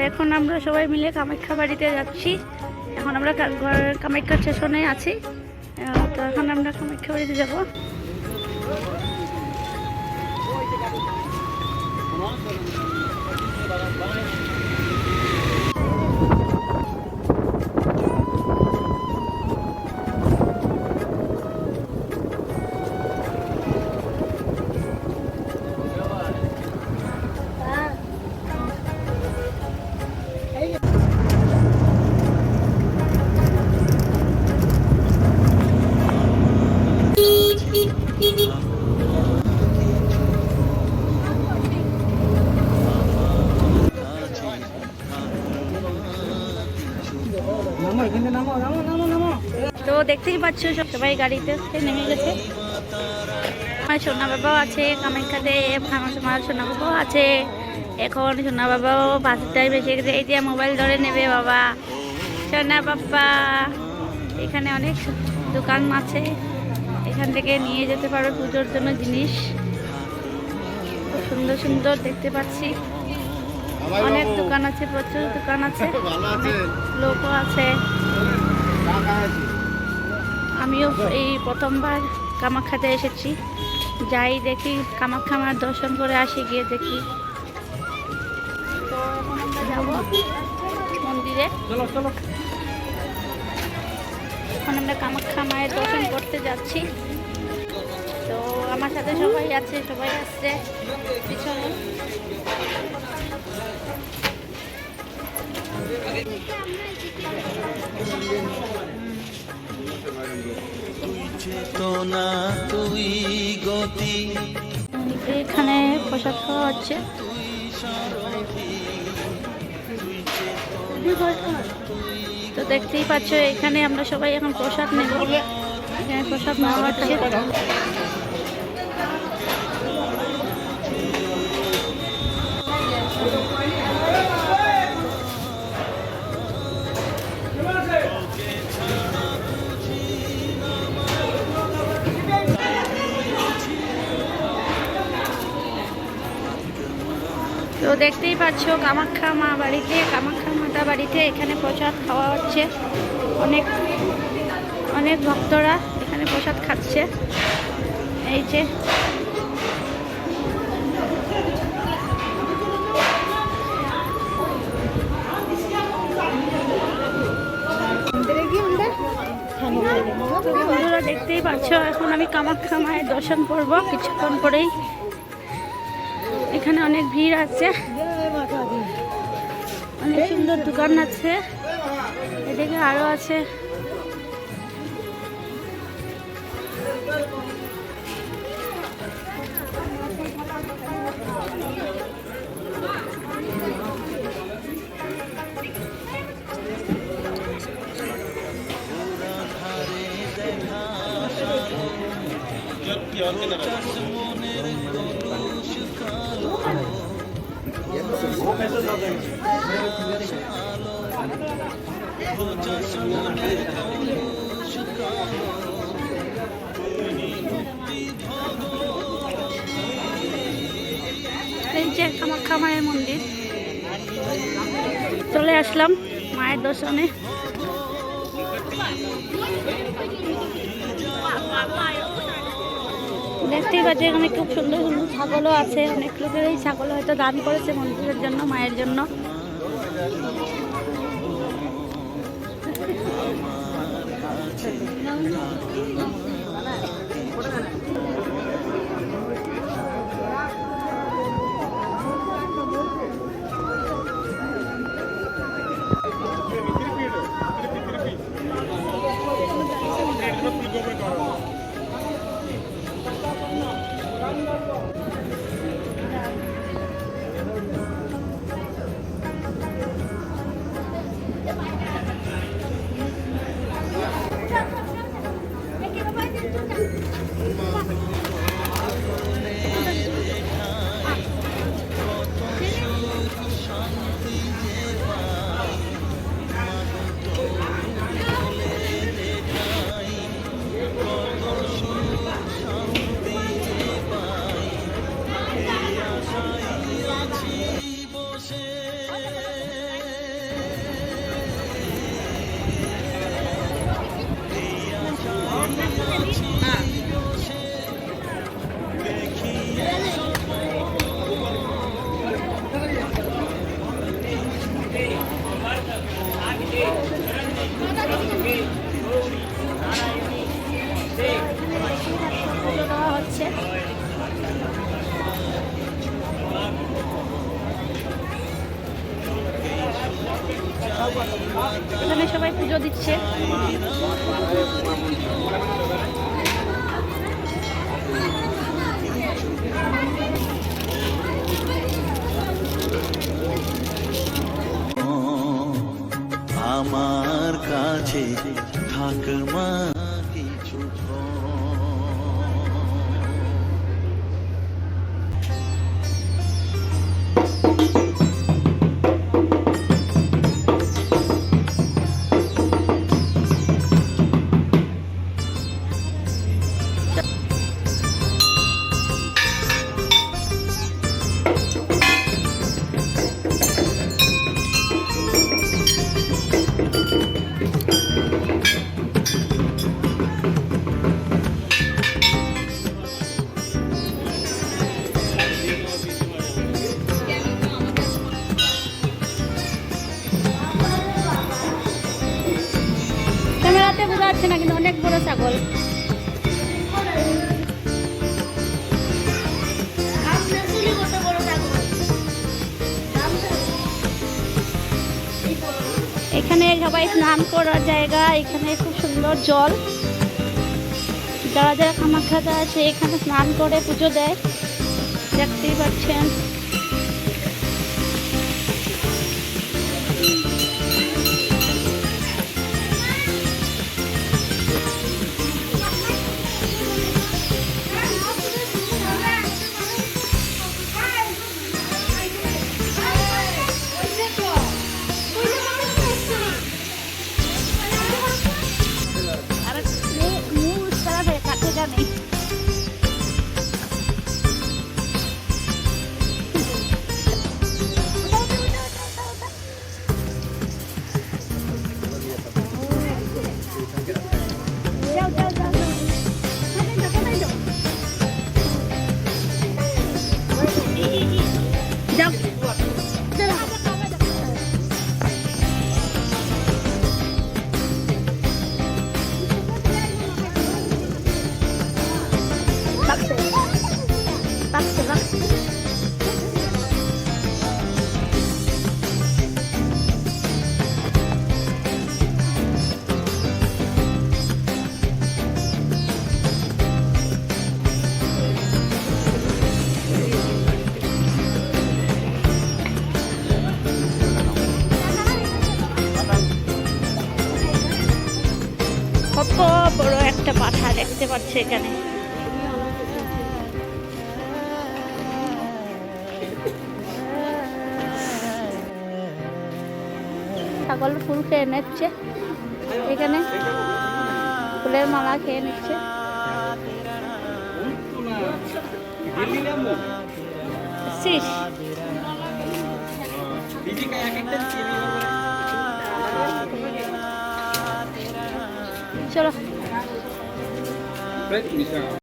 এখন আমরা সবাই মিলে কামাখ্যা বাড়িতে যাচ্ছি। এখন আমরা কামাখ্যা স্টেশনে আছি। তো এখন আমরা কামাখ্যা বাড়িতে যাব। তো দেখতেই পাচ্ছ সবাই গাড়িতে নেমে গেছে। আমার সোনা বাবাও আছে কামাখ্যাতে, আমার সোনা বাবাও আছে। এখন সোনা বাবাও বাসের টাইম এসে গেছে। এই যে মোবাইল ধরে নেবে বাবা সোনা বাবা। এখানে অনেক দোকান আছে, এখান থেকে নিয়ে যেতে পারো পুজোর জন্য জিনিস। খুব সুন্দর সুন্দর দেখতে পাচ্ছি, অনেক দোকান আছে, প্রচুর দোকান আছে, লোকও আছে। আমিও এই প্রথমবার কামাখ্যাতে এসেছি, যাই দেখি কামাখ্যা মার দর্শন করে আসি, গিয়ে দেখি। তো এখন আমরা যাবো মন্দিরে। এখন আমরা কামাখ্যা মায়ের দর্শন করতে যাচ্ছি। তো আমার সাথে সবাই আছে, সবাই আসছে পিছনে। এখানে প্রসাদ খাওয়া হচ্ছে। তো দেখতেই পাচ্ছ এখানে আমরা সবাই এখন প্রসাদ নেব। এখানে প্রসাদ নেওয়া হচ্ছে। তো দেখতেই পাচ্ছ কামাখ্যা মা বাড়িতে, কামাখ্যা মাতা বাড়িতে এখানে প্রসাদ খাওয়া হচ্ছে। অনেক অনেক ভক্তরা এখানে প্রসাদ খাচ্ছে। এই যে বন্ধুরা দেখতেই পাচ্ছ এখন আমি কামাখ্যা মায়ের দর্শন করব কিছুক্ষণ পরেই। এখানে অনেক ভিড় আছে, অনেক সুন্দর দোকান আছে, এদিকে আরো আছে। এই যে কামাখ্যা মায়ের মন্দির, চলে আসলাম মায়ের দর্শনে। দেখতেই পাচ্ছি এখানে খুব সুন্দর সুন্দর ছাগলও আছে। অনেক লোকের এই ছাগল হয়তো দান করেছে মন্দিরের জন্য, মায়ের জন্য। এখানে সবাই পুজো দিচ্ছে। আমার কাছে থাক মা কিছু ক্যামেরাতে বোঝা যাচ্ছে না, কিন্তু অনেক বড় ছাগল। এখানে সবাই স্নান করার জায়গা, এখানে খুব সুন্দর জল। যারা যারা কামাখ্যাতে আছে এখানে স্নান করে পুজো দেয়, দেখতেই পাচ্ছেন। নেই কত বড় একটা পাঠা দেখতে পাচ্ছি এখানে। ছাগল ফুল খেয়ে নিচ্ছে, এখানে ফুলের মালা খেয়ে নিচ্ছে। চলো।